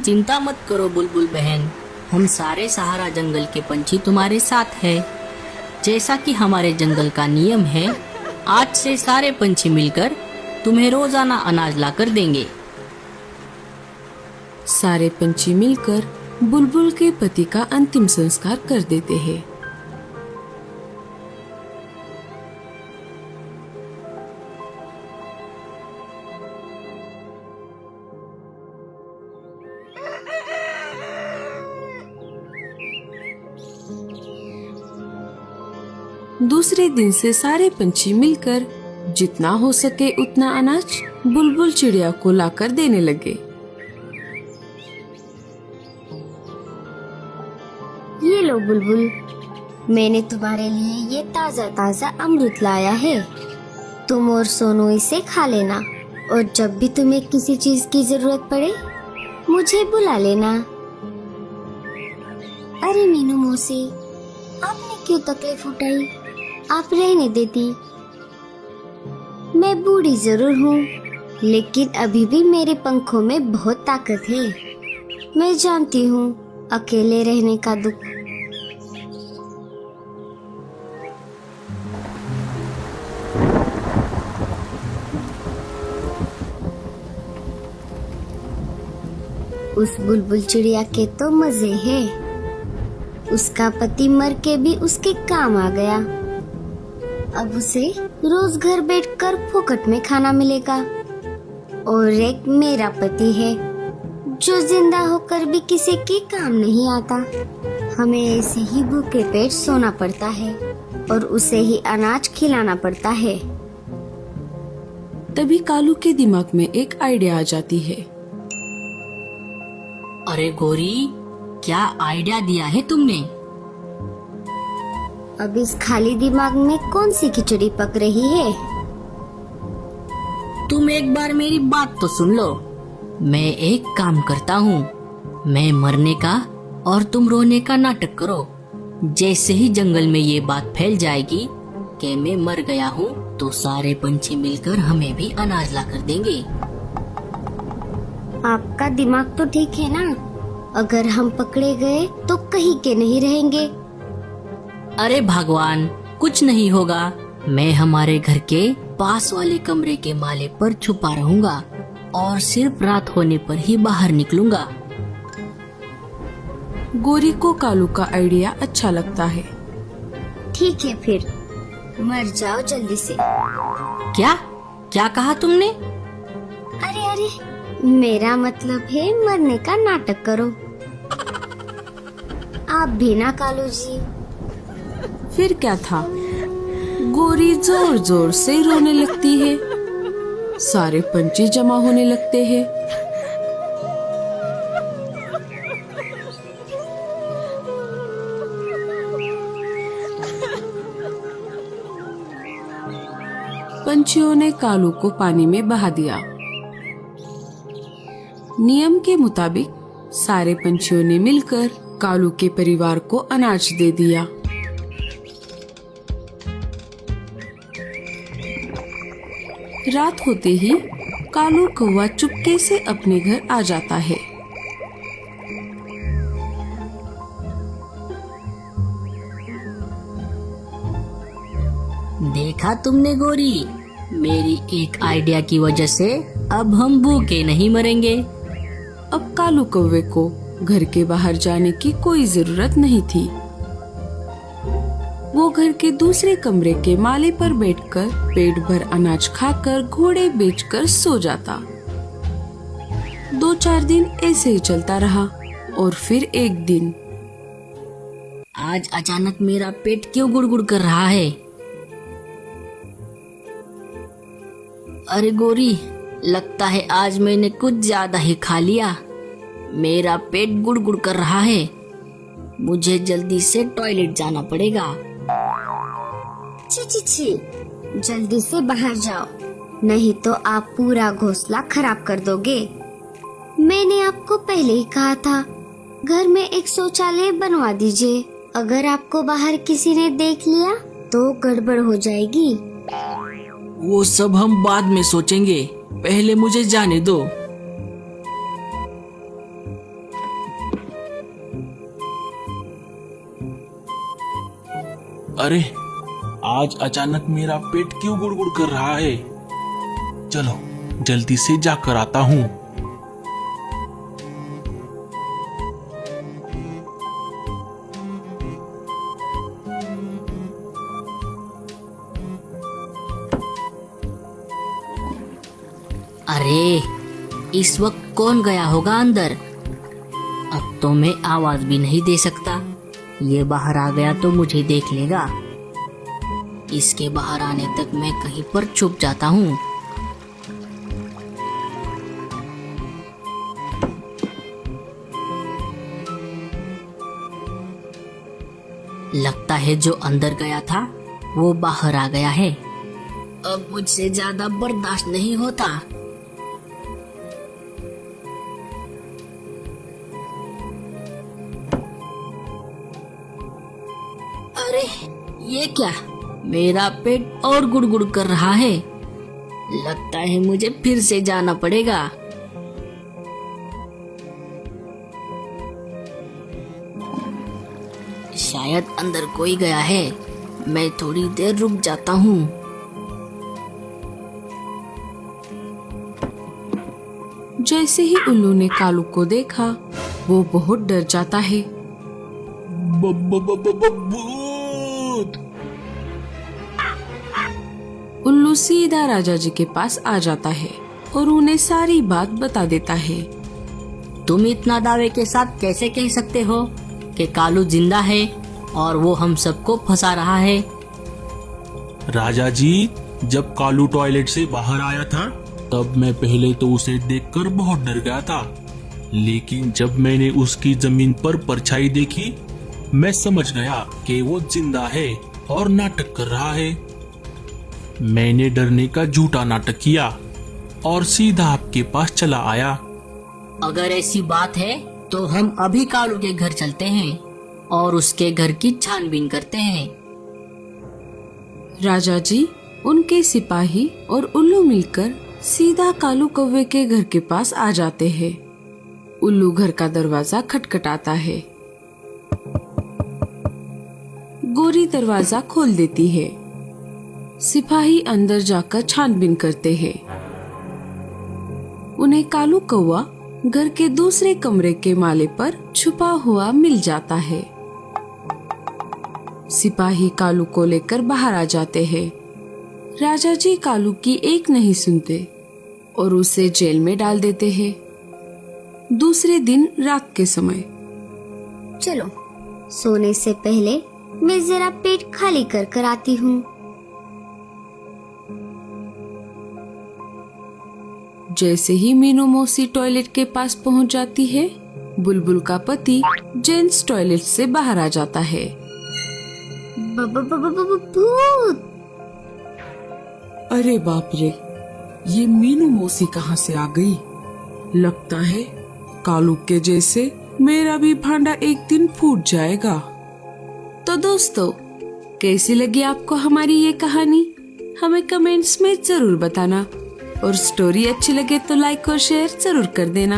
चिंता मत करो बुलबुल बहन, हम सारे सहारा जंगल के पंछी तुम्हारे साथ है। जैसा कि हमारे जंगल का नियम है, आज से सारे पंछी मिलकर तुम्हें रोजाना अनाज लाकर देंगे। सारे पंछी मिलकर बुलबुल के पति का अंतिम संस्कार कर देते हैं। दूसरे दिन से सारे पंछी मिलकर जितना हो सके उतना अनाज बुलबुल चिड़िया को लाकर देने लगे। ये लो बुलबुल, मैंने तुम्हारे लिए ये ताजा ताजा अमृत लाया है। तुम और सोनू इसे खा लेना और जब भी तुम्हें किसी चीज की जरूरत पड़े मुझे बुला लेना। अरे मीनू मौसी, आपने क्यों तकलीफ उठाई? आप रहने देती। मैं बूढ़ी जरूर हूँ, लेकिन अभी भी मेरे पंखों में बहुत ताकत है। मैं जानती हूँ अकेले रहने का दुख। उस बुलबुल चिड़िया के तो मजे हैं। उसका पति मर के भी उसके काम आ गया। अब उसे रोज घर बैठकर फोकट में खाना मिलेगा। और एक मेरा पति है जो जिंदा होकर भी किसी के काम नहीं आता। हमें ऐसे ही भूखे पेट सोना पड़ता है और उसे ही अनाज खिलाना पड़ता है। तभी कालू के दिमाग में एक आइडिया आ जाती है। अरे गोरी, क्या आइडिया दिया है तुमने? अब इस खाली दिमाग में कौन सी खिचड़ी पक रही है? तुम एक बार मेरी बात तो सुन लो। मैं एक काम करता हूँ, मैं मरने का और तुम रोने का नाटक करो। जैसे ही जंगल में ये बात फैल जाएगी कि मैं मर गया हूँ, तो सारे पंछी मिलकर हमें भी अनाज ला कर देंगे। आपका दिमाग तो ठीक है ना? अगर हम पकड़े गए तो कहीं के नहीं रहेंगे। अरे भगवान, कुछ नहीं होगा। मैं हमारे घर के पास वाले कमरे के माले पर छुपा रहूंगा और सिर्फ रात होने पर ही बाहर निकलूंगा। गोरी को कालू का आइडिया अच्छा लगता है। ठीक है, फिर मर जाओ जल्दी से। क्या क्या कहा तुमने? अरे अरे, मेरा मतलब है मरने का नाटक करो। आप भी ना कालू जी। फिर क्या था, गोरी जोर जोर से रोने लगती है। सारे पंछी जमा होने लगते हैं। पंछियों ने कालू को पानी में बहा दिया। नियम के मुताबिक सारे पंछियों ने मिलकर कालू के परिवार को अनाज दे दिया। रात होते ही कालू कौवा चुपके से अपने घर आ जाता है। देखा तुमने गोरी, मेरी एक आइडिया की वजह से अब हम भूखे नहीं मरेंगे। अब कालू कौवे को घर के बाहर जाने की कोई जरूरत नहीं थी। वो घर के दूसरे कमरे के माले पर बैठकर पेट भर अनाज खाकर घोड़े बेचकर सो जाता। 2-4 दिन ऐसे ही चलता रहा और फिर एक दिन, आज अचानक मेरा पेट क्यों गुड़गुड़ कर रहा है? अरे गोरी, लगता है आज मैंने कुछ ज्यादा ही खा लिया। मेरा पेट गुड़गुड़ कर रहा है। मुझे जल्दी से टॉयलेट जाना पड़ेगा। छी छी छी, जल्दी से बाहर जाओ, नहीं तो आप पूरा घोंसला खराब कर दोगे। मैंने आपको पहले ही कहा था, घर में एक शौचालय बनवा दीजिए। अगर आपको बाहर किसी ने देख लिया तो गड़बड़ हो जाएगी। वो सब हम बाद में सोचेंगे, पहले मुझे जाने दो। अरे आज अचानक मेरा पेट क्यों गुड़गुड़ कर रहा है? चलो जल्दी से जाकर आता हूँ। अरे इस वक्त कौन गया होगा अंदर? अब तो मैं आवाज भी नहीं दे सकता। ये बाहर आ गया तो मुझे देख लेगा। इसके बाहर आने तक मैं कहीं पर छुप जाता हूँ। लगता है जो अंदर गया था वो बाहर आ गया है। अब मुझसे ज्यादा बर्दाश्त नहीं होता। अरे ये क्या? मेरा पेट और गुड़गुड़ कर रहा है। लगता है मुझे फिर से जाना पड़ेगा। शायद अंदर कोई गया है। मैं थोड़ी देर रुक जाता हूँ। जैसे ही उल्लू ने कालू को देखा वो बहुत डर जाता है। भूत! उल्लू सीधा राजा जी के पास आ जाता है और उन्हें सारी बात बता देता है। तुम इतना दावे के साथ कैसे कह सकते हो कि कालू जिंदा है और वो हम सबको फंसा रहा है? राजा जी, जब कालू टॉयलेट से बाहर आया था तब मैं पहले तो उसे देखकर बहुत डर गया था, लेकिन जब मैंने उसकी जमीन पर परछाई देखी मैं समझ गया कि वो जिंदा है और नाटक कर रहा है। मैंने डरने का झूठा नाटक किया और सीधा आपके पास चला आया। अगर ऐसी बात है तो हम अभी कालू के घर चलते हैं और उसके घर की छानबीन करते हैं। राजा जी, उनके सिपाही और उल्लू मिलकर सीधा कालू कौवे के घर के पास आ जाते हैं। उल्लू घर का दरवाजा खटखटाता है। गोरी दरवाजा खोल देती है। सिपाही अंदर जाकर छानबीन करते हैं। उन्हें कालू कौवा घर के दूसरे कमरे के माले पर छुपा हुआ मिल जाता है। सिपाही कालू को लेकर बाहर आ जाते हैं। राजा जी कालू की एक नहीं सुनते और उसे जेल में डाल देते हैं। दूसरे दिन रात के समय चलो सोने से पहले मैं जरा पेट खाली कर कर आती हूँ। जैसे ही मीनू मौसी टॉयलेट के पास पहुंच जाती है, बुलबुल का पति जेंट्स टॉयलेट से बाहर आ जाता है। भूत! अरे बाप रे, ये मीनू मौसी कहाँ से आ गई? लगता है कालू के जैसे मेरा भी भांडा एक दिन फूट जाएगा। तो दोस्तों, कैसी लगी आपको हमारी ये कहानी? हमें कमेंट्स में जरूर बताना और स्टोरी अच्छी लगे तो लाइक और शेयर जरूर कर देना।